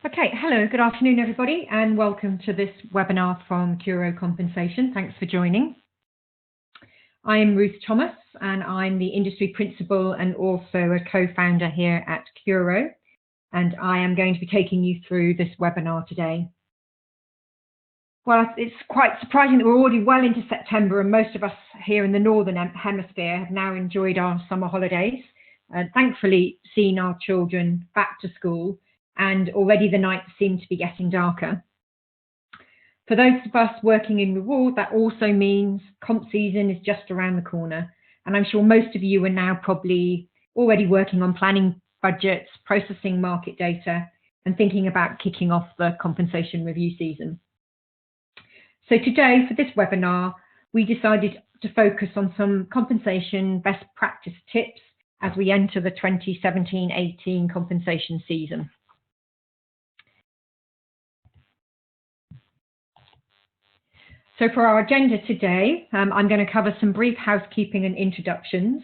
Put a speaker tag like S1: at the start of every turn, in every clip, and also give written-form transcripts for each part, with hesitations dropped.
S1: Okay, hello, good afternoon everybody, and welcome to this webinar from Kuro Compensation. Thanks for joining. I'm Ruth Thomas, and I'm the industry principal and also a co-founder here at Kuro, and I am going to be taking you through this webinar today. Well, it's quite surprising that we're already well into September, and most of us here in the Northern Hemisphere have now enjoyed our summer holidays, and thankfully seen our children back to school, and already the nights seem to be getting darker. For those of us working in reward, that also means comp season is just around the corner. And I'm sure most of you are now probably already working on planning budgets, processing market data, and thinking about kicking off the compensation review season. So today, for this webinar, we decided to focus on some compensation best practice tips as we enter the 2017-18 compensation season. So for our agenda today, I'm going to cover some brief housekeeping and introductions,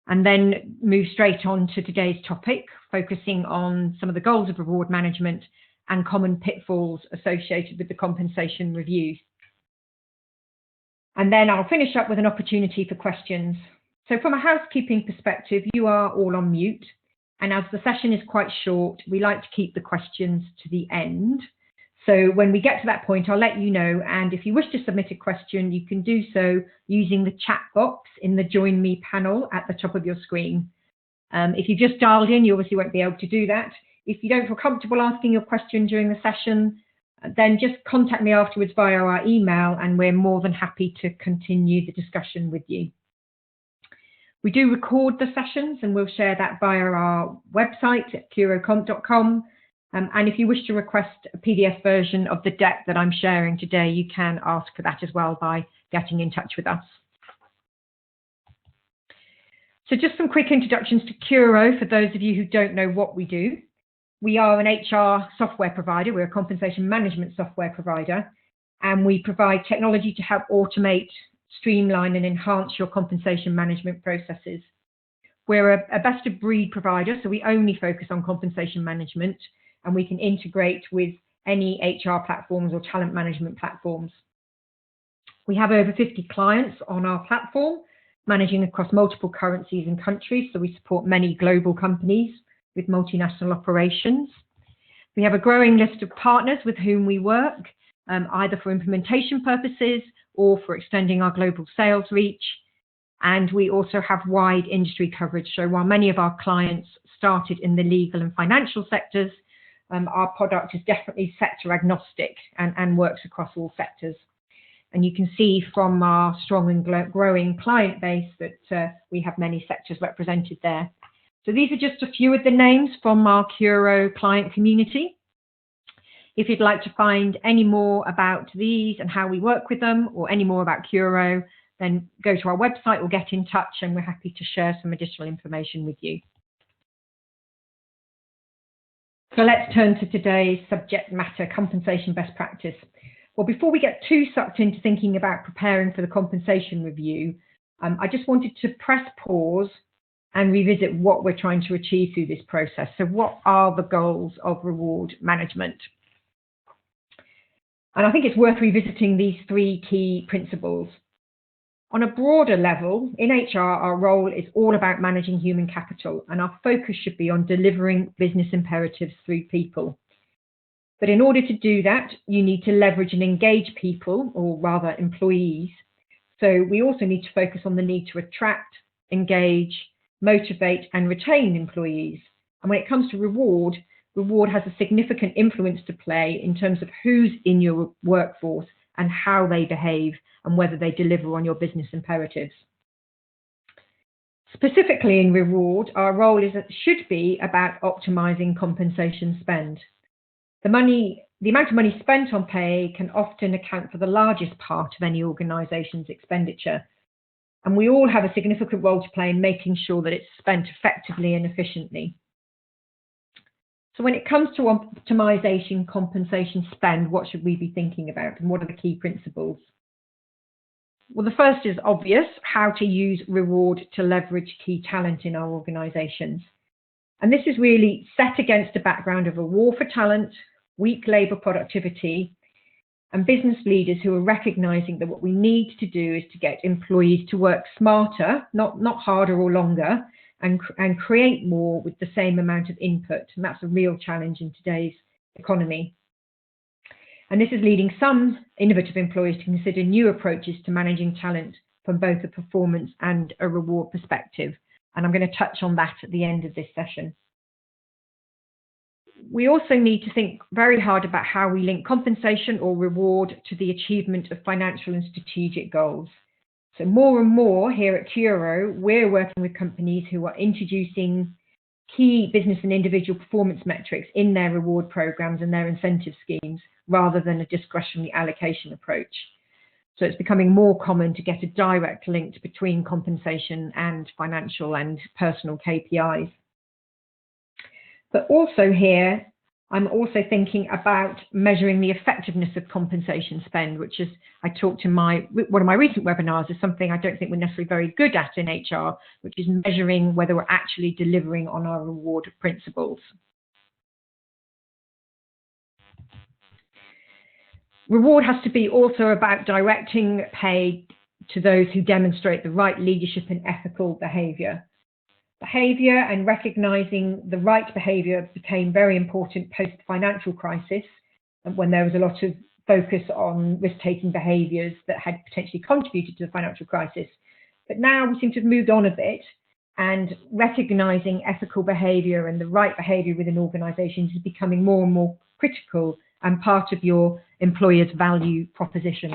S1: and then move straight on to today's topic, focusing on some of the goals of reward management and common pitfalls associated with the compensation review. And then I'll finish up with an opportunity for questions. So from a housekeeping perspective, you are all on mute, and as the session is quite short, we like to keep the questions to the end. So when we get to that point, I'll let you know, and if you wish to submit a question, you can do so using the chat box in the Join Me panel at the top of your screen. If you just dialed in, you obviously won't be able to do that. If you don't feel comfortable asking your question during the session, then just contact me afterwards via our email, and we're more than happy to continue the discussion with you. We do record the sessions, and we'll share that via our website at curocomp.com. And if you wish to request a PDF version of the deck that I'm sharing today, you can ask for that as well by getting in touch with us. So just some quick introductions to Kuro for those of you who don't know what we do. We are an HR software provider. We're a compensation management software provider, and we provide technology to help automate, streamline, and enhance your compensation management processes. We're a best of breed provider, so we only focus on compensation management, and we can integrate with any HR platforms or talent management platforms. We have over 50 clients on our platform, managing across multiple currencies and countries, so we support many global companies with multinational operations. We have a growing list of partners with whom we work, either for implementation purposes or for extending our global sales reach. And we also have wide industry coverage, so while many of our clients started in the legal and financial sectors, our product is definitely sector agnostic and works across all sectors. And you can see from our strong and growing client base that we have many sectors represented there. So these are just a few of the names from our Kuro client community. If you'd like to find any more about these and how we work with them, or any more about Kuro, then go to our website or get in touch, and we're happy to share some additional information with you. So let's turn to today's subject matter, compensation best practice. Well, before we get too sucked into thinking about preparing for the compensation review, I just wanted to press pause and revisit what we're trying to achieve through this process. So what are the goals of reward management? And I think it's worth revisiting these three key principles. On a broader level, in HR, our role is all about managing human capital, and our focus should be on delivering business imperatives through people. But in order to do that, you need to leverage and engage people, or rather employees. So we also need to focus on the need to attract, engage, motivate, and retain employees. And when it comes to reward has a significant influence to play in terms of who's in your workforce and how they behave, and whether they deliver on your business imperatives. Specifically in reward, our role should be about optimizing compensation spend. The amount of money spent on pay can often account for the largest part of any organization's expenditure. And we all have a significant role to play in making sure that it's spent effectively and efficiently. So when it comes to optimization compensation spend, what should we be thinking about, and what are the key principles? Well, the first is obvious: how to use reward to leverage key talent in our organizations. And this is really set against a background of a war for talent, weak labour productivity, and business leaders who are recognising that what we need to do is to get employees to work smarter, not harder or longer, and create more with the same amount of input. And that's a real challenge in today's economy. And this is leading some innovative employers to consider new approaches to managing talent from both a performance and a reward perspective. And I'm going to touch on that at the end of this session. We also need to think very hard about how we link compensation or reward to the achievement of financial and strategic goals. So more and more here at Kuro, we're working with companies who are introducing key business and individual performance metrics in their reward programs and their incentive schemes, rather than a discretionary allocation approach. So it's becoming more common to get a direct link between compensation and financial and personal KPIs. But also here, I'm also thinking about measuring the effectiveness of compensation spend, which is, I talked in one of my recent webinars, is something I don't think we're necessarily very good at in HR, which is measuring whether we're actually delivering on our reward principles. Reward has to be also about directing pay to those who demonstrate the right leadership and ethical behaviour. Behaviour and recognising the right behaviour became very important post-financial crisis, when there was a lot of focus on risk-taking behaviours that had potentially contributed to the financial crisis. But now we seem to have moved on a bit, and recognising ethical behaviour and the right behaviour within organisations is becoming more and more critical and part of your employer's value proposition.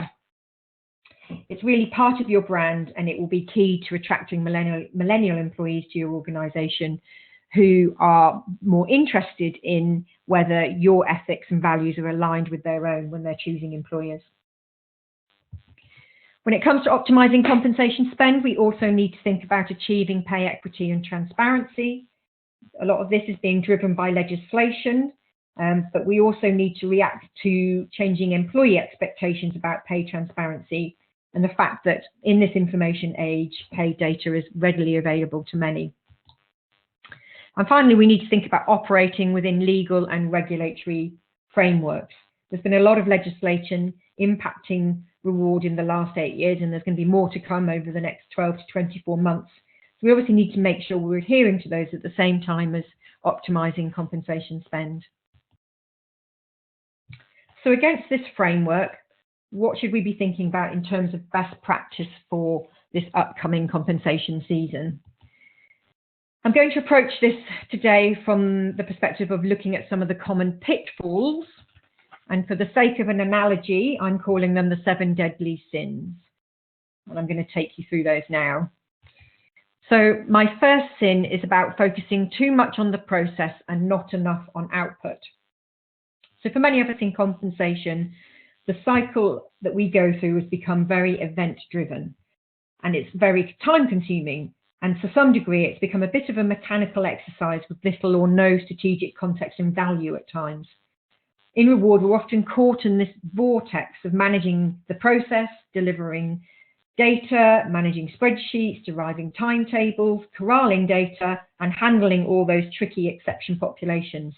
S1: It's really part of your brand, and it will be key to attracting millennial employees to your organisation who are more interested in whether your ethics and values are aligned with their own when they're choosing employers. When it comes to optimising compensation spend, we also need to think about achieving pay equity and transparency. A lot of this is being driven by legislation, but we also need to react to changing employee expectations about pay transparency and the fact that in this information age, pay data is readily available to many. And finally, we need to think about operating within legal and regulatory frameworks. There's been a lot of legislation impacting reward in the last 8 years, and there's going to be more to come over the next 12 to 24 months. So we obviously need to make sure we're adhering to those at the same time as optimising compensation spend. So against this framework, what should we be thinking about in terms of best practice for this upcoming compensation season? I'm going to approach this today from the perspective of looking at some of the common pitfalls. And for the sake of an analogy, I'm calling them the 7 deadly sins. And I'm going to take you through those now. So my first sin is about focusing too much on the process and not enough on output. So for many of us in compensation, the cycle that we go through has become very event-driven, and it's very time-consuming. And to some degree, it's become a bit of a mechanical exercise with little or no strategic context and value at times. In reward, we're often caught in this vortex of managing the process, delivering data, managing spreadsheets, deriving timetables, corralling data, and handling all those tricky exception populations.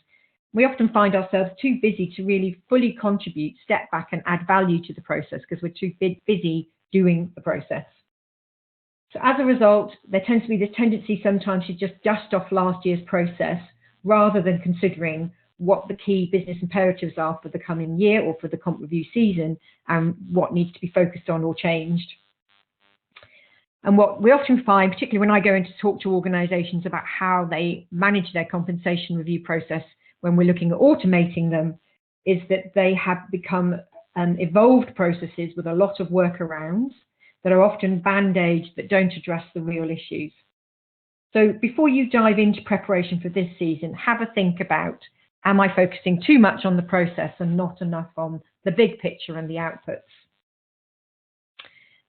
S1: We often find ourselves too busy to really fully contribute, step back and add value to the process because we're too busy doing the process. So as a result, there tends to be this tendency sometimes to just dust off last year's process rather than considering what the key business imperatives are for the coming year or for the comp review season and what needs to be focused on or changed. And what we often find, particularly when I go in to talk to organisations about how they manage their compensation review process when we're looking at automating them, is that they have become evolved processes with a lot of workarounds that are often band-aids that don't address the real issues. So before you dive into preparation for this season, have a think about, am I focusing too much on the process and not enough on the big picture and the outputs?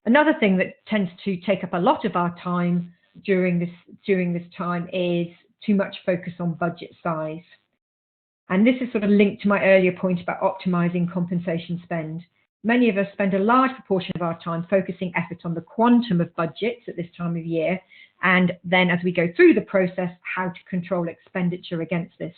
S1: Another thing that tends to take up a lot of our time during this time is too much focus on budget size. And this is sort of linked to my earlier point about optimizing compensation spend. Many of us spend a large proportion of our time focusing effort on the quantum of budgets at this time of year, and then as we go through the process, how to control expenditure against this.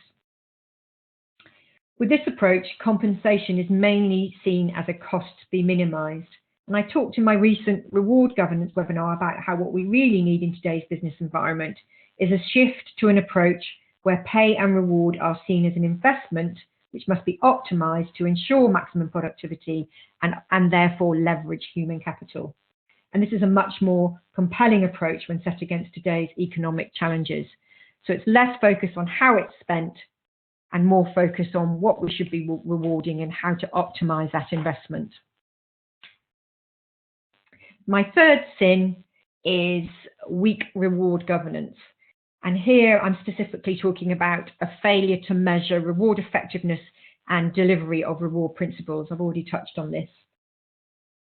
S1: With this approach, compensation is mainly seen as a cost to be minimised. And I talked in my recent reward governance webinar about how what we really need in today's business environment is a shift to an approach where pay and reward are seen as an investment which must be optimised to ensure maximum productivity and therefore leverage human capital. And this is a much more compelling approach when set against today's economic challenges. So it's less focused on how it's spent and more focused on what we should be rewarding and how to optimise that investment. My third sin is weak reward governance. And here I'm specifically talking about a failure to measure reward effectiveness and delivery of reward principles. I've already touched on this.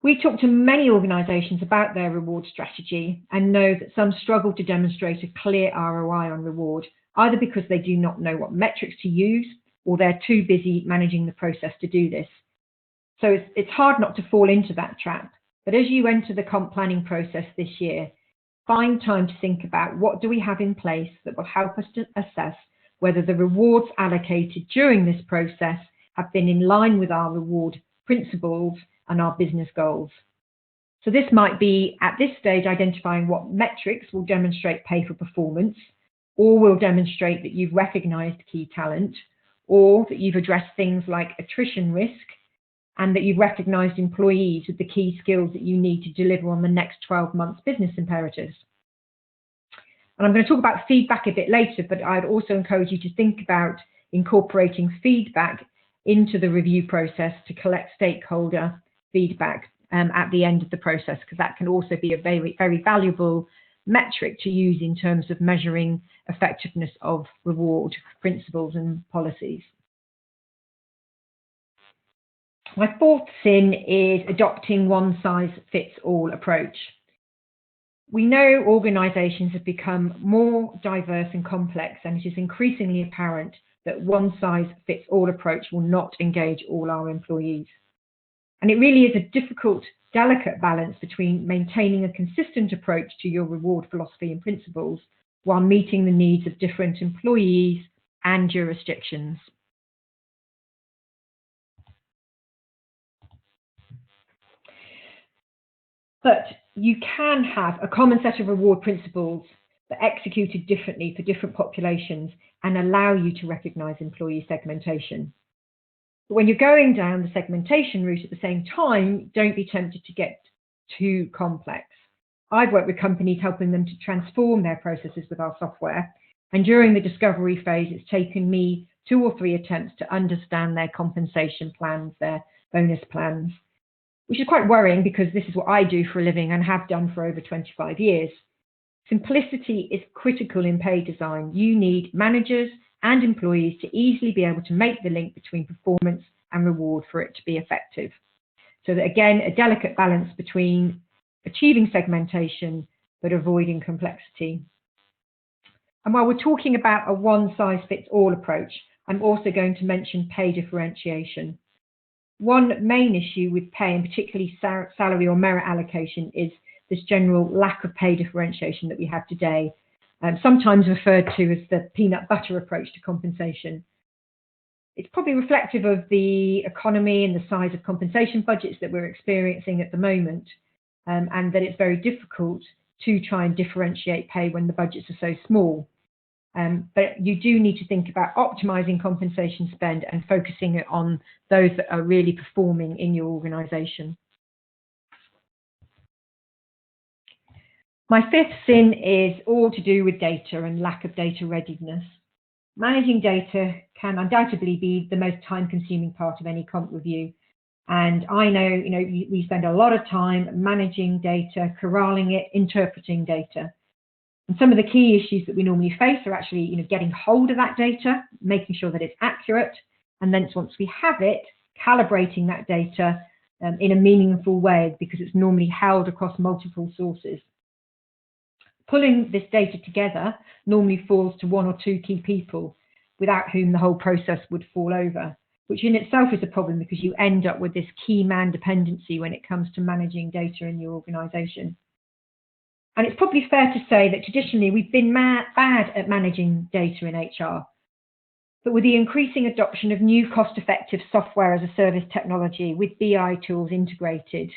S1: We talk to many organisations about their reward strategy and know that some struggle to demonstrate a clear ROI on reward, either because they do not know what metrics to use or they're too busy managing the process to do this. So it's hard not to fall into that trap. But as you enter the comp planning process this year, find time to think about what do we have in place that will help us to assess whether the rewards allocated during this process have been in line with our reward principles and our business goals. So this might be, at this stage, identifying what metrics will demonstrate pay for performance, or will demonstrate that you've recognised key talent, or that you've addressed things like attrition risk, and that you've recognised employees with the key skills that you need to deliver on the next 12 months business imperatives. And I'm going to talk about feedback a bit later, but I'd also encourage you to think about incorporating feedback into the review process to collect stakeholder feedback at the end of the process, because that can also be a very, very valuable metric to use in terms of measuring effectiveness of reward principles and policies. My fourth sin is adopting one-size-fits-all approach. We know organisations have become more diverse and complex, and it is increasingly apparent that one-size-fits-all approach will not engage all our employees. And it really is a difficult, delicate balance between maintaining a consistent approach to your reward philosophy and principles while meeting the needs of different employees and jurisdictions. But you can have a common set of reward principles that are executed differently for different populations and allow you to recognise employee segmentation. But when you're going down the segmentation route at the same time, don't be tempted to get too complex. I've worked with companies helping them to transform their processes with our software, and during the discovery phase, it's taken me 2 or 3 attempts to understand their compensation plans, their bonus plans, which is quite worrying because this is what I do for a living and have done for over 25 years. Simplicity is critical in pay design. You need managers and employees to easily be able to make the link between performance and reward for it to be effective. So that, again, a delicate balance between achieving segmentation but avoiding complexity. And while we're talking about a one-size-fits-all approach, I'm also going to mention pay differentiation. One main issue with pay, and particularly salary or merit allocation, is this general lack of pay differentiation that we have today, sometimes referred to as the peanut butter approach to compensation. It's probably reflective of the economy and the size of compensation budgets that we're experiencing at the moment, and that it's very difficult to try and differentiate pay when the budgets are so small. But you do need to think about optimising compensation spend and focusing it on those that are really performing in your organisation. My fifth sin is all to do with data and lack of data readiness. Managing data can undoubtedly be the most time-consuming part of any comp review. And I know, we spend a lot of time managing data, corralling it, interpreting data. And some of the key issues that we normally face are actually, getting hold of that data, making sure that it's accurate, and then once we have it, calibrating that data in a meaningful way, because it's normally held across multiple sources. Pulling this data together normally falls to 1 or 2 key people, without whom the whole process would fall over. which in itself is a problem because you end up with this key man dependency when it comes to managing data in your organization. And it's probably fair to say that traditionally we've been bad at managing data in HR. But with the increasing adoption of new cost-effective software as a service technology with BI tools integrated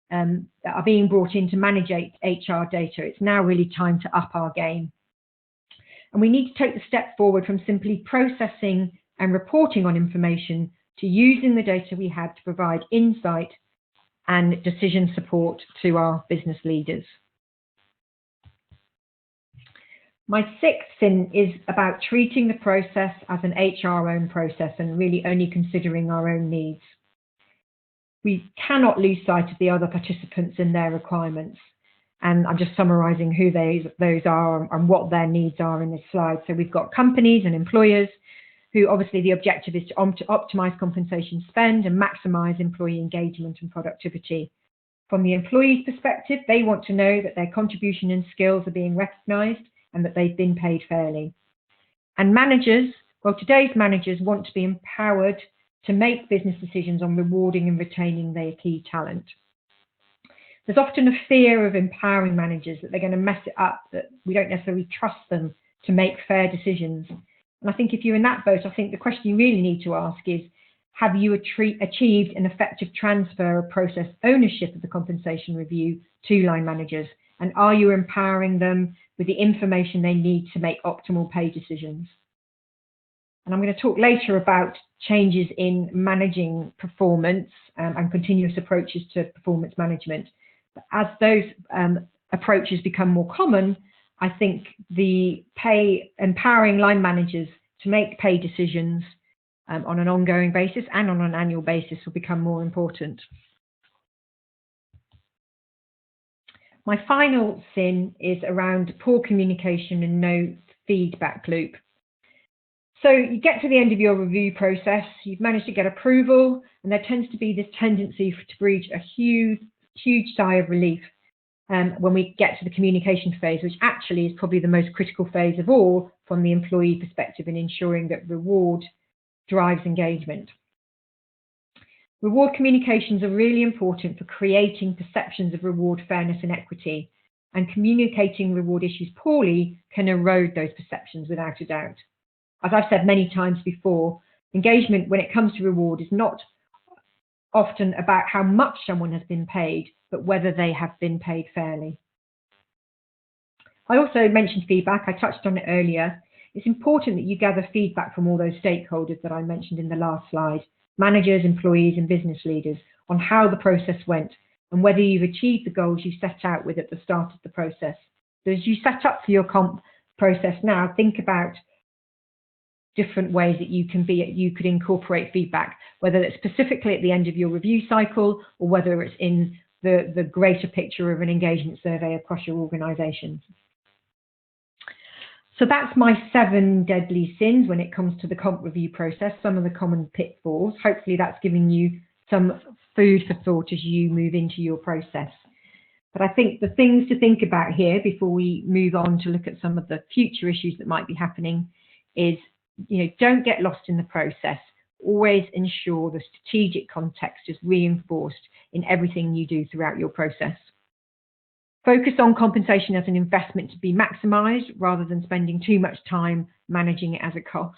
S1: that are being brought in to manage HR data, it's now really time to up our game. And we need to take the step forward from simply processing and reporting on information to using the data we have to provide insight and decision support to our business leaders. My sixth sin is about treating the process as an HR-owned process and really only considering our own needs. We cannot lose sight of the other participants and their requirements. And I'm just summarising who those are and what their needs are in this slide. So we've got companies and employers who obviously the objective is to optimise compensation spend and maximise employee engagement and productivity. From the employee's perspective, they want to know that their contribution and skills are being recognised and that they've been paid fairly. And managers, well, today's managers want to be empowered to make business decisions on rewarding and retaining their key talent. There's often a fear of empowering managers that they're going to mess it up, that we don't necessarily trust them to make fair decisions. And I think if you're in that boat, I think the question you really need to ask is, have you achieved an effective transfer of process ownership of the compensation review to line managers? And are you empowering them with the information they need to make optimal pay decisions? And I'm going to talk later about changes in managing performance and continuous approaches to performance management. But as those approaches become more common, I think the empowering line managers to make pay decisions on an ongoing basis and on an annual basis will become more important. My final sin is around poor communication and no feedback loop. So you get to the end of your review process, you've managed to get approval, and there tends to be this tendency to breathe a huge sigh of relief when we get to the communication phase, which actually is probably the most critical phase of all from the employee perspective in ensuring that reward drives engagement. Reward communications are really important for creating perceptions of reward fairness and equity, and communicating reward issues poorly can erode those perceptions without a doubt. As I've said many times before, engagement when it comes to reward is not often about how much someone has been paid, but whether they have been paid fairly. I also mentioned feedback. I touched on it earlier. It's important that you gather feedback from all those stakeholders that I mentioned in the last slide, managers, employees, and business leaders, on how the process went and whether you've achieved the goals you set out with at the start of the process. So as you set up for your comp process now, think about different ways that you could incorporate feedback, whether it's specifically at the end of your review cycle or whether it's in the greater picture of an engagement survey across your organisation. So that's my 7 deadly sins when it comes to the comp review process, some of the common pitfalls. Hopefully that's giving you some food for thought as you move into your process. But I think the things to think about here before we move on to look at some of the future issues that might be happening is, don't get lost in the process. Always ensure the strategic context is reinforced in everything you do throughout your process. Focus on compensation as an investment to be maximised rather than spending too much time managing it as a cost.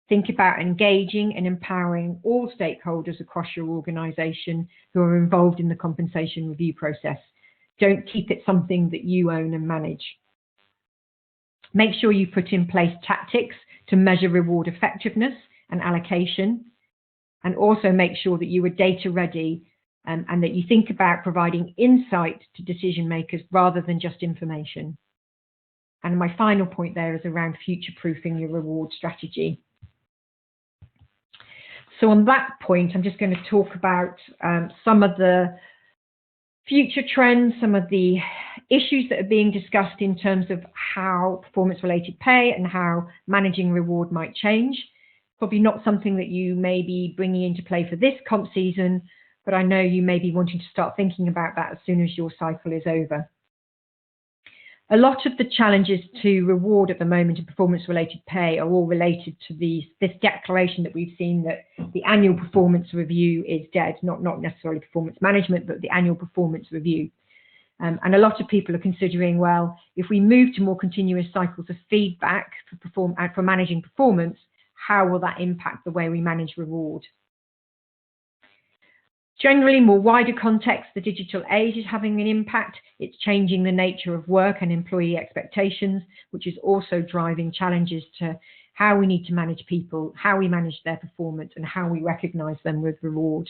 S1: Think about engaging and empowering all stakeholders across your organisation who are involved in the compensation review process. Don't keep it something that you own and manage. Make sure you put in place tactics to measure reward effectiveness and allocation, and also make sure that you are data ready and that you think about providing insight to decision makers rather than just information. And my final point there is around future-proofing your reward strategy. So on that point, I'm just going to talk about some of the future trends, some of the issues that are being discussed in terms of how performance-related pay and how managing reward might change. Probably not something that you may be bringing into play for this comp season, but I know you may be wanting to start thinking about that as soon as your cycle is over. A lot of the challenges to reward at the moment in performance-related pay are all related to this declaration that we've seen that the annual performance review is dead, not necessarily performance management, but the annual performance review. And a lot of people are considering, well, if we move to more continuous cycles of feedback for managing performance, how will that impact the way we manage reward? Generally, more wider context, the digital age is having an impact. It's changing the nature of work and employee expectations, which is also driving challenges to how we need to manage people, how we manage their performance, and how we recognize them with reward.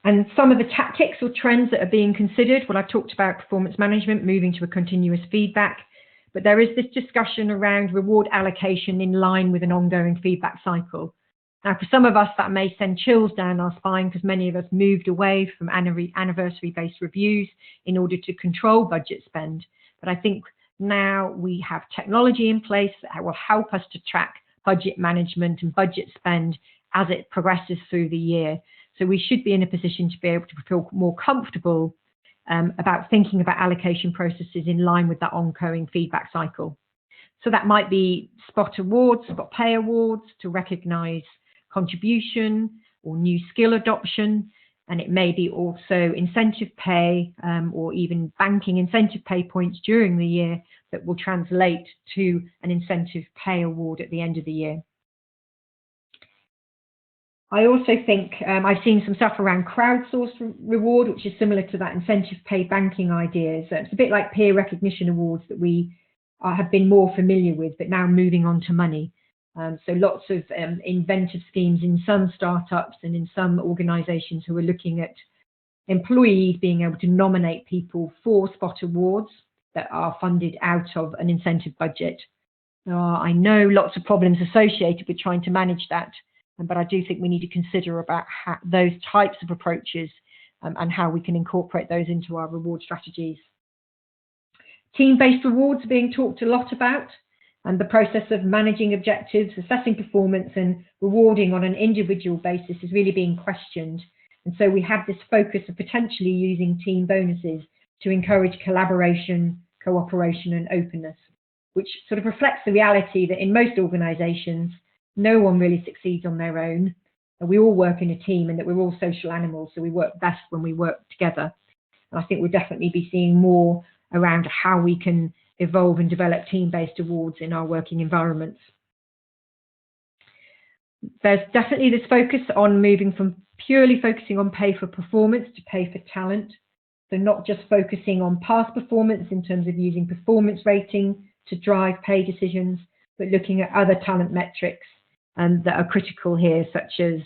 S1: And some of the tactics or trends that are being considered, well, I've talked about performance management, moving to a continuous feedback, but there is this discussion around reward allocation in line with an ongoing feedback cycle. Now, for some of us, that may send chills down our spine because many of us moved away from anniversary-based reviews in order to control budget spend. But I think now we have technology in place that will help us to track budget management and budget spend as it progresses through the year. So we should be in a position to be able to feel more comfortable about thinking about allocation processes in line with that ongoing feedback cycle. So that might be spot awards, spot pay awards to recognize contribution or new skill adoption, and it may be also incentive pay or even banking incentive pay points during the year that will translate to an incentive pay award at the end of the year. I also think I've seen some stuff around crowdsourced reward, which is similar to that incentive pay banking idea. So it's a bit like peer recognition awards that we have been more familiar with, but now moving on to money. So lots of inventive schemes in some startups and in some organizations who are looking at employees being able to nominate people for spot awards that are funded out of an incentive budget. I know lots of problems associated with trying to manage that, but I do think we need to consider about those types of approaches and how we can incorporate those into our reward strategies. Team-based rewards are being talked a lot about, and the process of managing objectives, assessing performance, and rewarding on an individual basis is really being questioned. And so we have this focus of potentially using team bonuses to encourage collaboration, cooperation, and openness, which sort of reflects the reality that in most organizations, no one really succeeds on their own. And we all work in a team and that we're all social animals, so we work best when we work together. And I think we'll definitely be seeing more around how we can evolve and develop team-based awards in our working environments. There's definitely this focus on moving from purely focusing on pay for performance to pay for talent. So not just focusing on past performance in terms of using performance rating to drive pay decisions, but looking at other talent metrics that are critical here, such as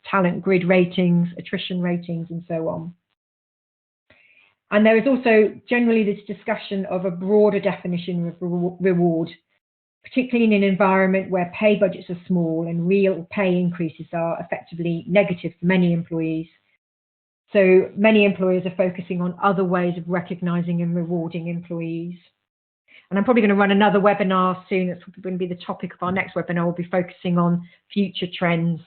S1: talent grid ratings, attrition ratings, and so on. And there is also generally this discussion of a broader definition of reward, particularly in an environment where pay budgets are small and real pay increases are effectively negative for many employees. So many employers are focusing on other ways of recognizing and rewarding employees. And I'm probably going to run another webinar soon. That's probably going to be the topic of our next webinar. We'll be focusing on future trends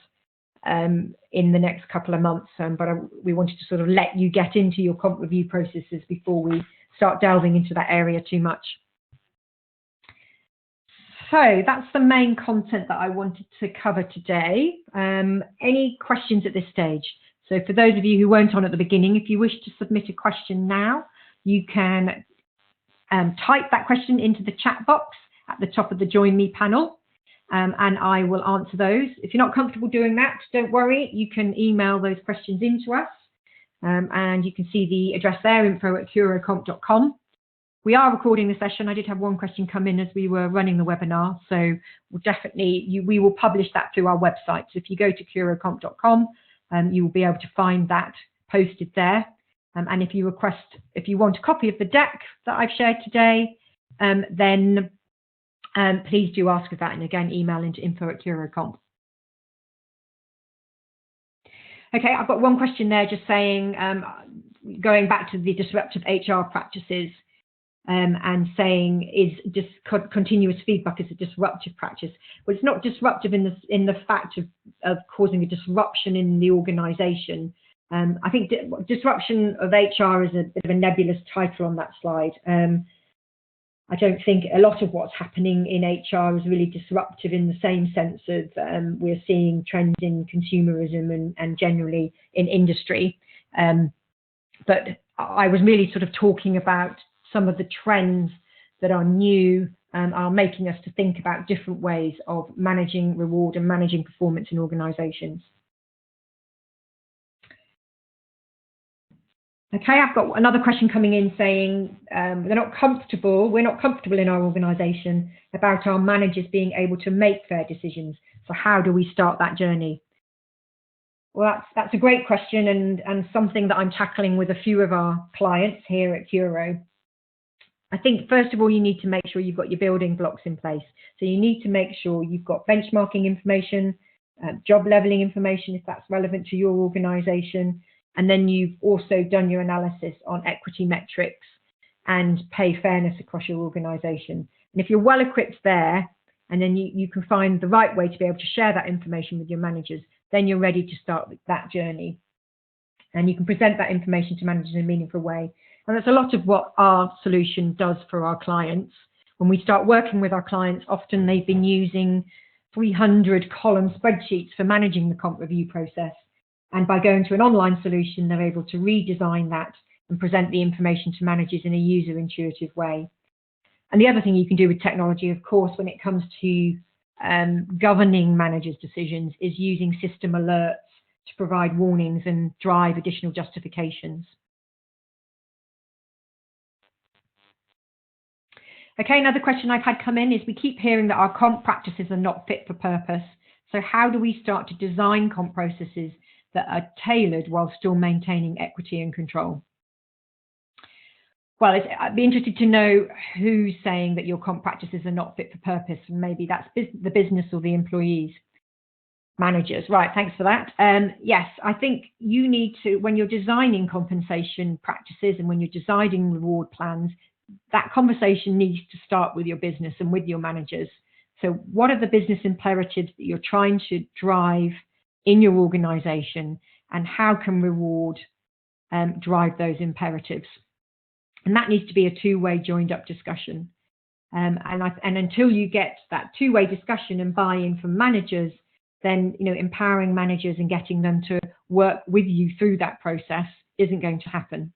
S1: in the next couple of months, but we wanted to sort of let you get into your comp review processes before we start delving into that area too much. So that's the main content that I wanted to cover today. Any questions at this stage? So for those of you who weren't on at the beginning, if you wish to submit a question now, you can type that question into the chat box at the top of the Join Me panel. And I will answer those. If you're not comfortable doing that, don't worry. You can email those questions in to us. And you can see the address there, info@curocomp.com. We are recording the session. I did have one question come in as we were running the webinar. So we'll definitely, we will publish that through our website. So if you go to curocomp.com, you will be able to find that posted there. And if you want a copy of the deck that I've shared today, then please do ask for that, and again, email into info@curocomp. Okay, I've got one question there just saying, going back to the disruptive HR practices and saying, is continuous feedback is a disruptive practice? Well, it's not disruptive in the fact of causing a disruption in the organization, I think disruption of HR is a bit of a nebulous title on that slide. I don't think a lot of what's happening in HR is really disruptive in the same sense of we're seeing trends in consumerism and generally in industry. But I was really sort of talking about some of the trends that are new, are making us to think about different ways of managing reward and managing performance in organisations. Okay, I've got another question coming in saying we're not comfortable in our organisation about our managers being able to make fair decisions. So how do we start that journey? Well, that's a great question and something that I'm tackling with a few of our clients here at Kuro. I think first of all, you need to make sure you've got your building blocks in place. So you need to make sure you've got benchmarking information, job leveling information if that's relevant to your organisation. And then you've also done your analysis on equity metrics and pay fairness across your organisation. And if you're well equipped there, and then you can find the right way to be able to share that information with your managers, then you're ready to start that journey. And you can present that information to managers in a meaningful way. And that's a lot of what our solution does for our clients. When we start working with our clients, often they've been using 300-column spreadsheets for managing the comp review process. And by going to an online solution, they're able to redesign that and present the information to managers in a user-intuitive way. And the other thing you can do with technology, of course, when it comes to governing managers' decisions, is using system alerts to provide warnings and drive additional justifications. Okay, another question I've had come in is we keep hearing that our comp practices are not fit for purpose. So how do we start to design comp processes that are tailored while still maintaining equity and control? Well, I'd be interested to know who's saying that your comp practices are not fit for purpose. Maybe that's the business or the employees. Managers, right, thanks for that. Yes, I think you need to, when you're designing compensation practices and when you're designing reward plans, that conversation needs to start with your business and with your managers. So what are the business imperatives that you're trying to drive in your organization, and how can reward drive those imperatives? And that needs to be a two-way joined up discussion. And until you get that two-way discussion and buy-in from managers, then empowering managers and getting them to work with you through that process isn't going to happen.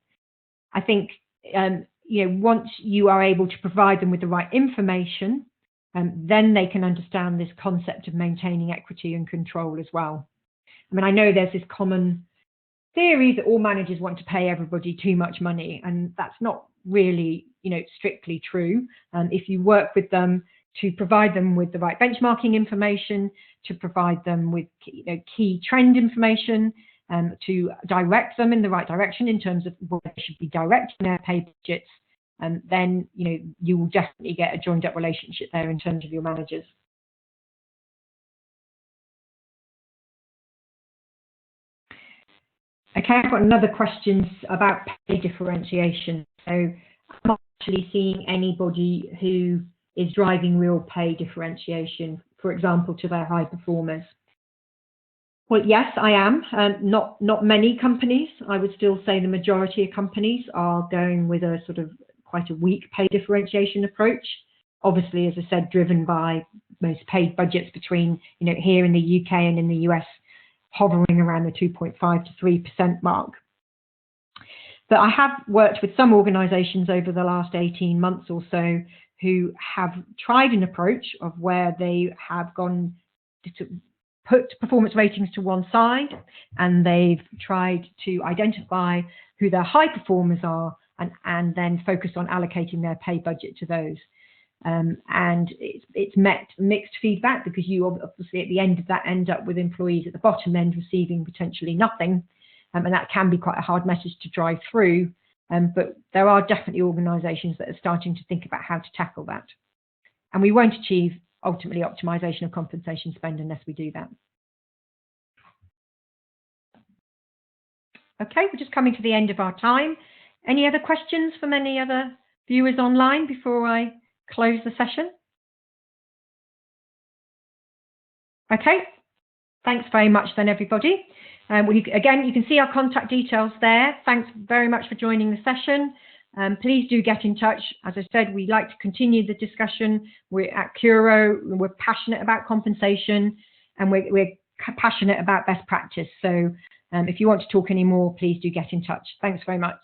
S1: I think once you are able to provide them with the right information, then they can understand this concept of maintaining equity and control as well. I mean, I know there's this common theory that all managers want to pay everybody too much money, and that's not really, strictly true. If you work with them to provide them with the right benchmarking information, to provide them with key trend information, to direct them in the right direction in terms of where they should be directing their pay budgets, then you will definitely get a joined up relationship there in terms of your managers. Okay, I've got another question about pay differentiation. So I'm not actually seeing anybody who is driving real pay differentiation, for example, to their high performers. Well, yes, I am. Not many companies. I would still say the majority of companies are going with a sort of quite a weak pay differentiation approach. Obviously, as I said, driven by most paid budgets between, here in the UK and in the US, hovering around the 2.5 to 3% mark. But I have worked with some organisations over the last 18 months or so who have tried an approach of where they have gone to put performance ratings to one side, and they've tried to identify who their high performers are and then focus on allocating their pay budget to those. And it's met mixed feedback, because you obviously at the end of that end up with employees at the bottom end receiving potentially nothing, and that can be quite a hard message to drive through. But there are definitely organisations that are starting to think about how to tackle that. And we won't achieve ultimately optimisation of compensation spend unless we do that. Okay, we're just coming to the end of our time. Any other questions from any other viewers online before I close the session? Okay, thanks very much then, everybody. Again, you can see our contact details there. Thanks very much for joining the session. Please do get in touch. As I said, we'd like to continue the discussion. We're at Kuro, we're passionate about compensation, and we're passionate about best practice. So if you want to talk any more, please do get in touch. Thanks very much.